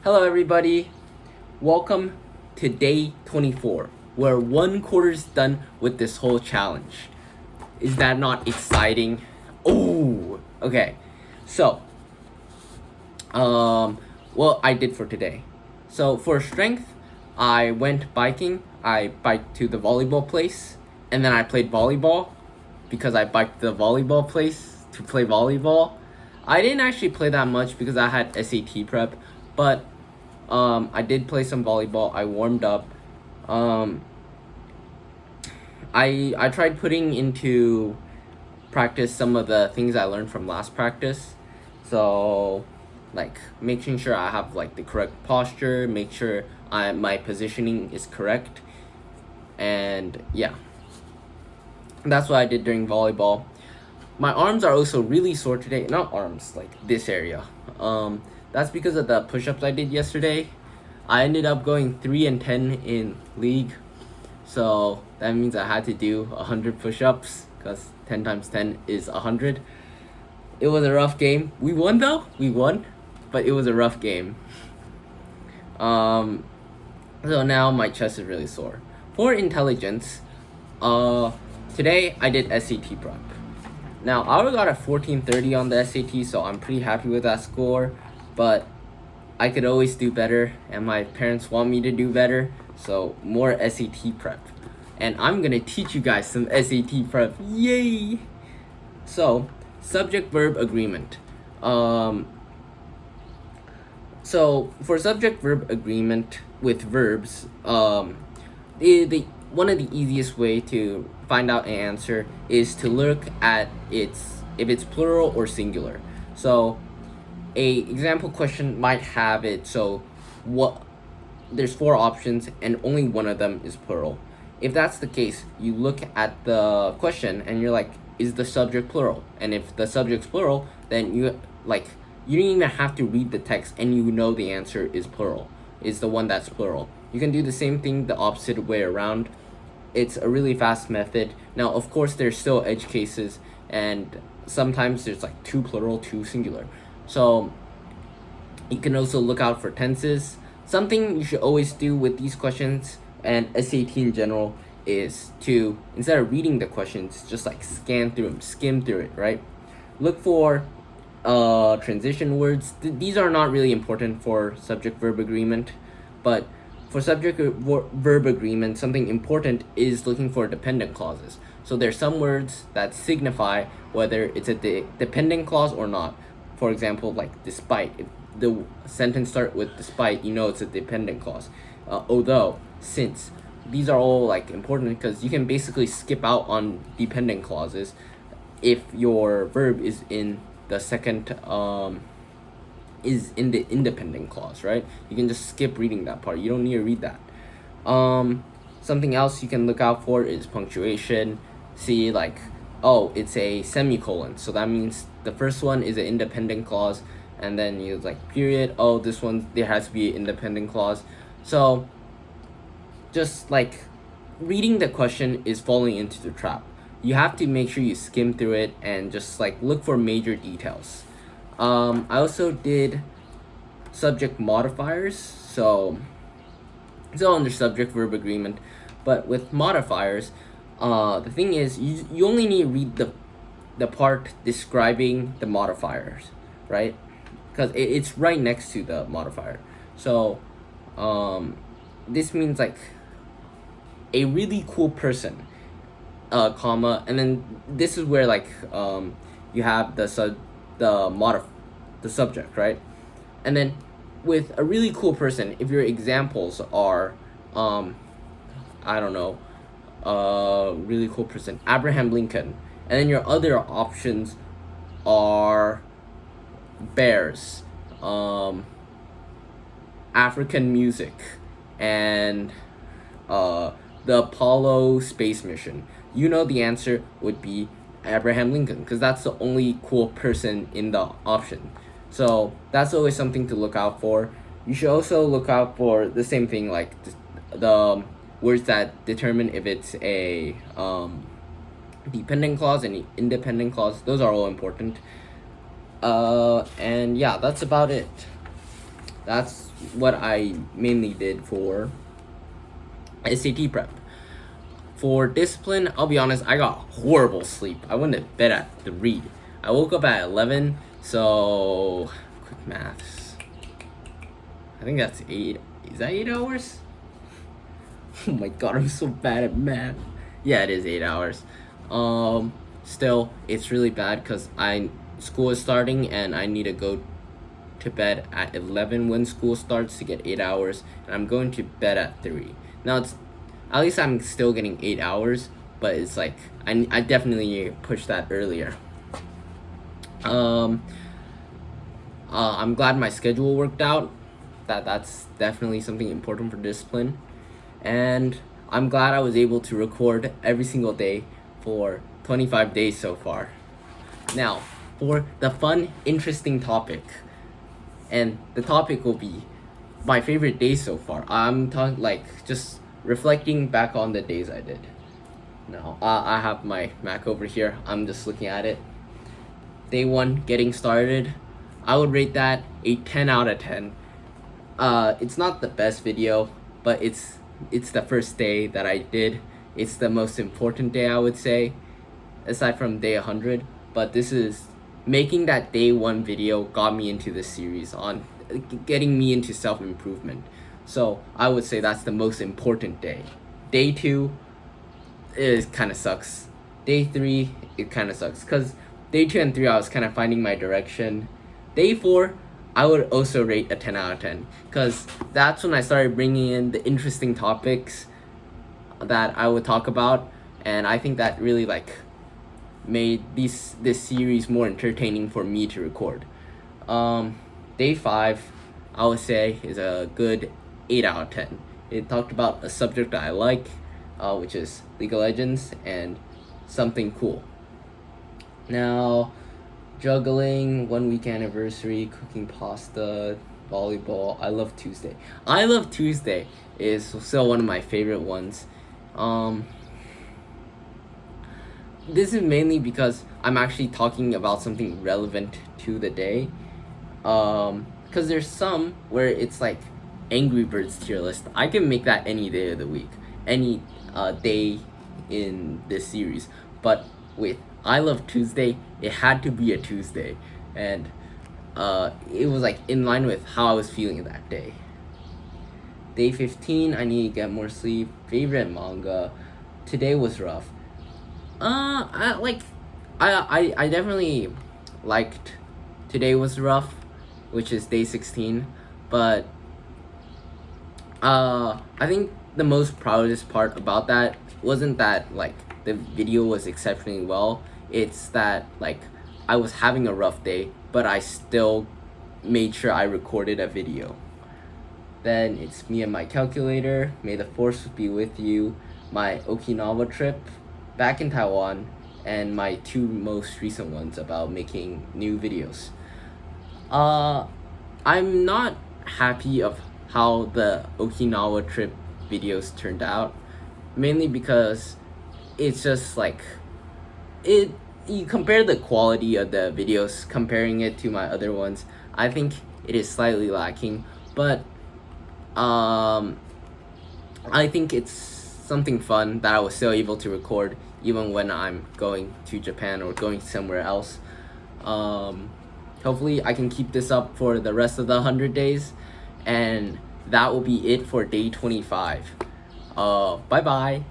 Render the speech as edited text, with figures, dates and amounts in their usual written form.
Hello everybody, welcome to day 24. We're 1/4 done with this whole challenge. Is that not exciting? Oh, okay. So, what I did for today. So for strength, I went biking. I biked to the volleyball place, and then I played volleyball because I biked the volleyball place to play volleyball. I didn't actually play that much because I had SAT prep, but I did play some volleyball. I warmed up. I tried putting into practice some of the things I learned from last practice. So, like making sure I have like the correct posture, make sure my positioning is correct, and yeah, that's what I did during volleyball. My arms are also really sore today. Not arms, like this area. That's because of the push-ups I did yesterday. I ended up going 3 and 10 in league, so that means I had to do 100 push-ups because 10 times 10 is 100. It was a rough game. We won though. We won, but it was a rough game. So now my chest is really sore. For intelligence, today I did SAT prep. Now I already got a 1430 on the SAT, so I'm pretty happy with that score, but I could always do better, and my parents want me to do better, so more SAT prep. And I'm gonna teach you guys some SAT prep. Yay! So, subject-verb agreement. So for subject-verb agreement with verbs, one of the easiest way to find out an answer is to look at if it's plural or singular. So a example question might have it so there's 4 options and only one of them is plural. If that's the case, you look at the question and you're like, is the subject plural? And if the subject's plural, then you don't even have to read the text and you know the answer is plural. It's the one that's plural. You can do the same thing the opposite way around. It's a really fast method. Now, of course, there's still edge cases, and sometimes there's like 2 plural, 2 singular. So you can also look out for tenses. Something you should always do with these questions and SAT in general is to, instead of reading the questions, just like scan through them, skim through it, right? Look for transition words. These are not really important for subject-verb agreement, but for subject-verb agreement, something important is looking for dependent clauses. So there's some words that signify whether it's a dependent clause or not. For example, like despite. If the sentence starts with despite, you know it's a dependent clause. Although, since. These are all like important because you can basically skip out on dependent clauses if your verb is in the second is in the independent clause, right? You can just skip reading that part. You don't need to read that. Something else you can look out for is punctuation. See, like, oh, it's a semicolon, so that means the first one is an independent clause, and then you like period. Oh, this one there has to be an independent clause. So just like reading the question is falling into the trap. You have to make sure you skim through it and just like look for major details. I also did subject modifiers, so it's all under subject verb agreement, but with modifiers, the thing is you only need to read the part describing the modifiers, right? Because it's right next to the modifier. So this means like a really cool person, comma, and then this is where like you have the subject, right? And then with a really cool person, if your examples are I don't know, really cool person, Abraham Lincoln, and then your other options are bears, African music, and the Apollo space mission, you know the answer would be Abraham Lincoln because that's the only cool person in the option. So that's always something to look out for. You should also look out for the same thing, like the words that determine if it's a dependent clause and independent clause. Those are all important. And yeah, that's about it. That's what I mainly did for SAT prep. For discipline, I'll be honest, I got horrible sleep. I went to bed at 3. I woke up at 11, so quick maths. I think that's 8. Is that 8 hours? Oh my god, I'm so bad at math. Yeah, it is 8 hours. Still, it's really bad because school is starting and I need to go to bed at 11 when school starts to get 8 hours, and I'm going to bed at 3. Now it's at least I'm still getting 8 hours, but it's like I definitely need to push that earlier. I'm glad my schedule worked out. That's definitely something important for discipline, and I'm glad I was able to record every single day for 25 days so far. Now, for the fun, interesting topic, and the topic will be my favorite days so far. I'm talking like just reflecting back on the days I did. Now, I have my Mac over here. I'm just looking at it. Day 1, getting started. I would rate that a 10 out of 10. It's not the best video, but it's the first day that I did. It's the most important day, I would say, aside from day 100. But this is making that day 1 video got me into this series on getting me into self-improvement. So I would say that's the most important day. Day 2 is kind of sucks. Day 3 it kind of sucks because day 2 and 3 I was kind of finding my direction. Day 4 I would also rate a 10 out of 10 because that's when I started bringing in the interesting topics that I would talk about, and I think that really like made this series more entertaining for me to record. Day 5 I would say is a good 8 out of 10. It talked about a subject that I like, which is League of Legends and something cool. Now, juggling, 1 week anniversary, cooking pasta, volleyball. I love Tuesday. I love Tuesday is still one of my favorite ones. This is mainly because I'm actually talking about something relevant to the day. Because there's some where it's like Angry Birds tier list. I can make that any day of the week, any day in this series. But with I Love Tuesday, it had to be a Tuesday, and it was like in line with how I was feeling that day. Day 15, I need to get more sleep. Favorite manga. Today was rough. I definitely liked Today Was Rough, which is day 16, but I think the most proudest part about that wasn't that like the video was exceptionally well. It's that like I was having a rough day, but I still made sure I recorded a video. Then it's me and my calculator. May the force be with you. My Okinawa trip, back in Taiwan, and my 2 most recent ones about making new videos. I'm not happy of how the Okinawa trip videos turned out, mainly because it's just like you compare the quality of the videos, comparing it to my other ones, I think it is slightly lacking, but I think it's something fun that I was still able to record even when I'm going to Japan or going somewhere else. Hopefully I can keep this up for the rest of the 100 days, and that will be it for day 25. Bye bye.